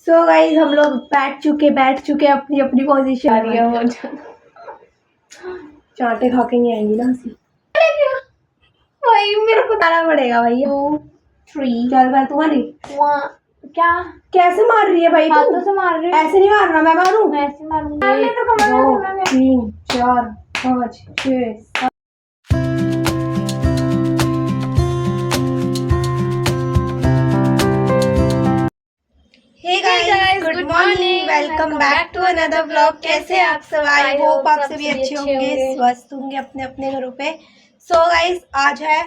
So guys हम लोग बैठ चुके अपनी अपनी पोजीशन आ रही है। वो चाटे खा के नहीं आएंगी ना हंसी। भाई मेरे को तारा पड़ेगा भाई। 2 3 चल बार तुम्हारी क्या कैसे मार रही है भाई? हाथों से मार रही है। ऐसे नहीं मारना, मैं मारूं? मैं ऐसे मारूंगी। 1 2 3 4 5 6 7। Hey guys, good morning, welcome back to another vlog। कैसे आप सब? आई होप आप सभी अच्छे होंगे, स्वस्थ होंगे अपने अपने घरों पे। सो गाइस आज है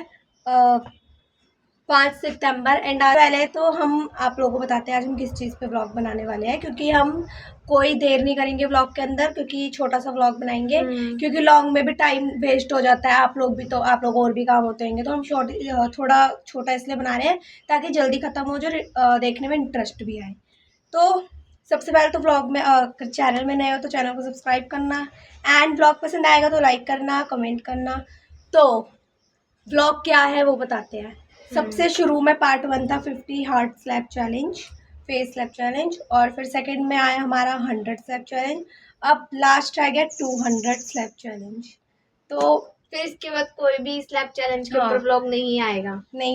5 सितंबर एंड आज पहले तो हम आप लोगों को बताते हैं आज हम किस चीज़ पे व्लॉग बनाने वाले हैं, क्योंकि हम कोई देर नहीं करेंगे व्लॉग के अंदर, क्योंकि छोटा सा व्लॉग बनाएंगे क्योंकि लॉन्ग में भी टाइम वेस्ट हो जाता है। आप लोग और भी काम होते होंगे, तो हम थोड़ा छोटा इसलिए बना रहे हैं ताकि जल्दी ख़त्म हो जाए, देखने में इंटरेस्ट भी आए। तो सबसे पहले तो व्लॉग में चैनल में नए हो तो चैनल को सब्सक्राइब करना एंड व्लॉग पसंद आएगा तो लाइक करना, कमेंट करना। तो व्लॉग क्या है वो बताते हैं। सबसे शुरू में पार्ट 1 था 50 heart slap challenge, face slap challenge, और फिर सेकंड में आया हमारा 100 स्लैप चैलेंज। अब लास्ट आ गया 200 स्लैप चैलेंज। तो फिर इसके बाद कोई भी स्लैप चैलेंज के ऊपर हाँ, व्लॉग नहीं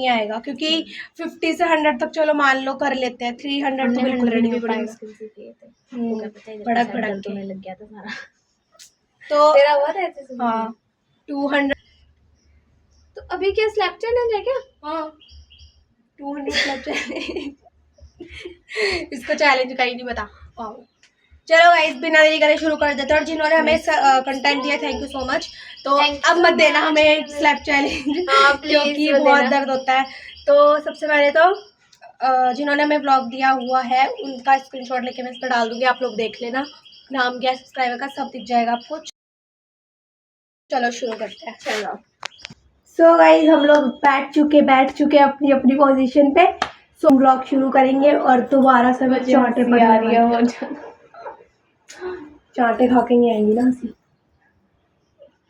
आएगा क्योंकि 50 से 100 तक चलो मान लो कर लेते हैं, 300 तो बिल्कुल भी नहीं हो पाएगा। भड़क भड़क के लग गया था सारा। तो तेरा हुआ था ऐसे? हाँ 200। तो अभी क्या स्लैप चैलेंज है क्या? हाँ 200 स्लैप चैलेंज। इसको चैलेंज का ही नहीं पता। चलो गाइस बिना देरी करे शुरू कर देते हैं, और जिन्होंने हमें कंटेंट दिया थैंक यू सो मच। तो अब मत देना हमें स्लैप चैलेंज क्योंकि बहुत दर्द होता है। तो सबसे पहले तो जिन्होंने हमें व्लॉग दिया हुआ है उनका स्क्रीनशॉट लेके मैं इस पर डाल दूंगी, आप लोग देख लेना, नाम क्या सब्सक्राइबर का सब दिख जाएगा आपको। चलो शुरू करते हैं। चलो सो गाइस हम लोग बैठ चुके अपनी अपनी पोजीशन पे। सो व्लॉग शुरू करेंगे और दोबारा से मैं चाटे पड़ रही है। वो चाटे खा के नहीं आएंगी ना हंसी।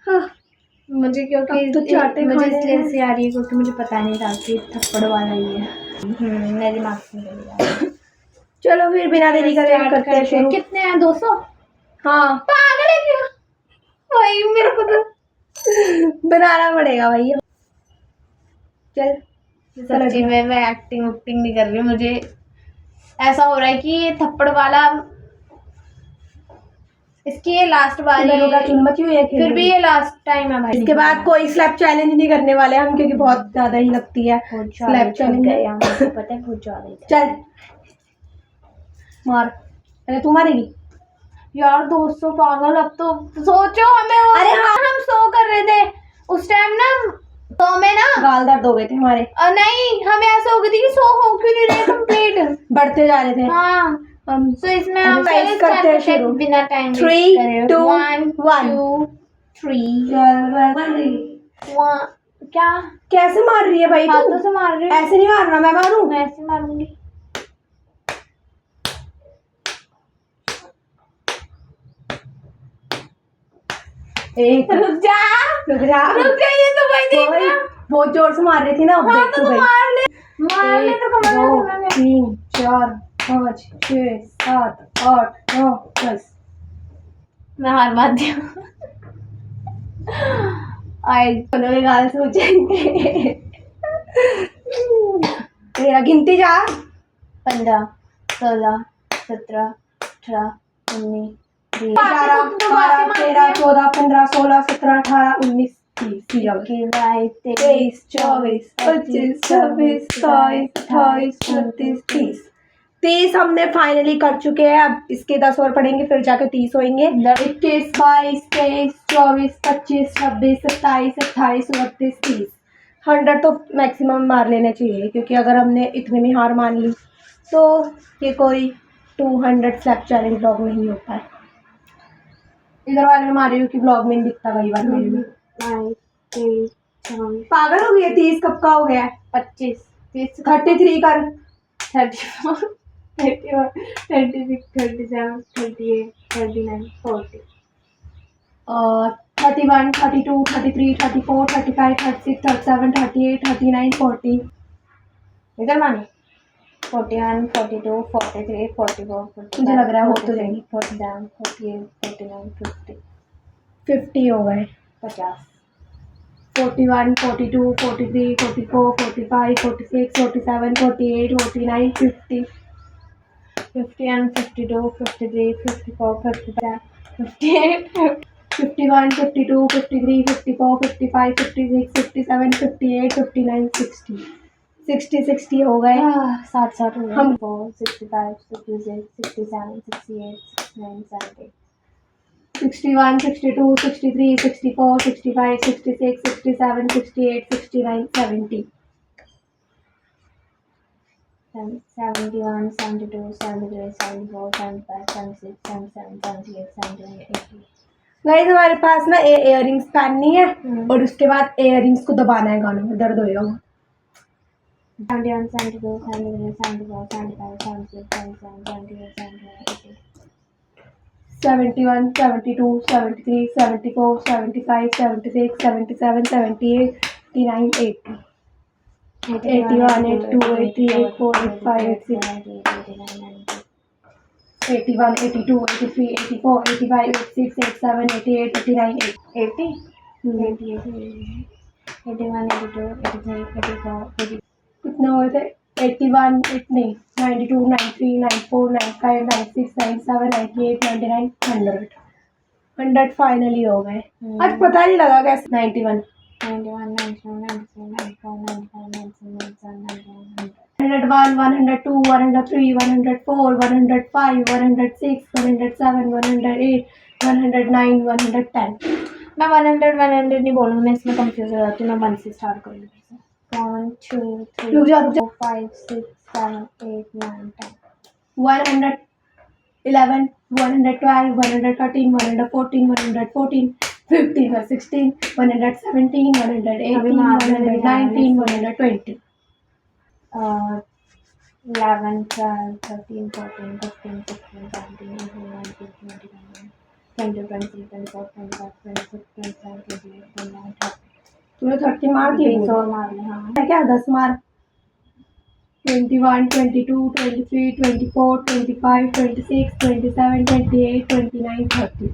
हाँ मुझे क्योंकि तो चाटे मुझे इसलिए से आ रही है क्योंकि मुझे पता नहीं था कि थप्पड़ वाला ही है। मेरे दिमाग से निकल गया। चलो फिर बिना देरी करे करते हैं शुरू। कितने हैं? 200? हाँ पागल है क्या भाई, मेरे को तो बनाना पड़ेगा भाई। चल सच्ची में मैं एक्टिंग उक्टिंग नहीं कर रही हूँ। मुझे ऐसा हो रहा है कि ये थप्पड़ वाला इसकी ये लास्ट बार है, फिर भी ये लास्ट टाइम है भाई। इसके बाद कोई स्लैप चैलेंज नहीं करने वाले हम, क्योंकि बहुत ज्यादा ही लगती है स्लैप चैलेंज। पता है बहुत ज्यादा। चल मार, अरे तू मारेगी यार 200 पागल। अब तो सोचो हमें अरे हाँ हम सो कर रहे थे उस टाइम ना, तो हमें ना गाल दर्द हो गए थे हमारे। नहीं हमें ऐसा हो गई थी कि सो हो क्यों नहीं रहे कंप्लीट बढ़ते जा रहे थे। हाँ तो इसमें हम करते हैं शुरू बिना टाइम 3 2 1 3 क्या कैसे मार रही है भाई? हाथों से मार रही है। ऐसे नहीं मारना, मैं मारूं? मैं ऐसे मारूंगी। रुक जा ये तो भाई देखना बहुत जोर से मार रही थी ना। हाँ, तो मार ले तो कमर 2 3 4 5 6 7 8 9 10। मैं हार मानती हूँ। दोनों के गाल सूझेंगे। तेरा गिनती जा। 15 16 17 18 19 11 12 13 14 15 16 17 18 19 20 23 24 25 26 27 28 29 30 30 हमने फाइनली कर चुके हैं। अब इसके 10 और पढ़ेंगे फिर जाके 30 होंगे। 21 22 23 24 25 26 27 28 29 30। 100 तो मैक्सिमम मार लेने चाहिए, क्योंकि अगर हमने इतने में हार मान ली तो ये कोई 200 स्लैप चैलेंज ब्लॉग नहीं होता है। इधर वाले में मारी हूँ कि ब्लॉग में नहीं दिखता कई बार मेरे में। पागल हो गया। 30 कब का हो गया? 25 30 33 कर। 34 31 36 37 38 39 40 और 31 32 33 34 35 36 37 38 39 40। इधर माने 41, 42, 43, 44, 45, मुझे लग रहा है हो तो जाएगी। 47, 48, 49, 50, 50 हो गए। 50, 41, 42, 43, 44, 45, 46, 47, 48, 49, 50, 51, 52, 53, 54, 55, 58, 51, 52, 53, 54, 55, 56, 57, 58, 59, 60, 60 हो गए। 60 हो गए। हम 4, 65, 66, 67, 68, 69, 70, 61, 62, 63, 64, 65, 66, 67, 68, 69, 70, 71, 72, 73, 74, 75, 76, 77, 78, 79, 80. गाइस हमारे पास ना इयररिंग्स पहननी है हम्म। और उसके बाद इयररिंग्स को दबाना है गानों में, दर्द होएगा। 71, 72, 73, 74, 75, 76, 77, 78, 79, 80. 71, 72, 73, 74, 75, 76, 77, 78, 89, 80, 81, 82, 83, 84, 85, 86, 81, 82, 83, 84, 85, 86, 87, 88, 89, 80, 80. 81, 82, 83, 84, 80. कितने हुए थे? 81, नहीं 92, 93, 94, 95, 96, 97, 98, 99, 100. 100 फाइनली हो गए। आज पता नहीं लगा कैसे। 91, 91, 92, 93, 94, 95, 96, 97, 98, 101, 102, 103, 104, 105, 106, 107, 108, 109, 110. मैं 100 नहीं बोलूँगी, मैं इसमें कंफ्यूज हो जाती हूँ। मैं 1 से स्टार्ट करूँगी। 1, 2, 3, रुक जा, 4, 5, 6, 7, 8, 9, 10. 111, 112, 113, 114, 114, 15 or 16, 117, 118, 119, 120. 11, 12, 13, 14, 15, 16, 17, 18, 19, 20, 21, 22, 23, 24, 25, 26, 27, 28, 29, 30. तूने 30 मार दिए। 20 और मार ले। हाँ, है क्या 10 मार। 21, 22, 23, 24, 25, 26, 27, 28, 29, 30.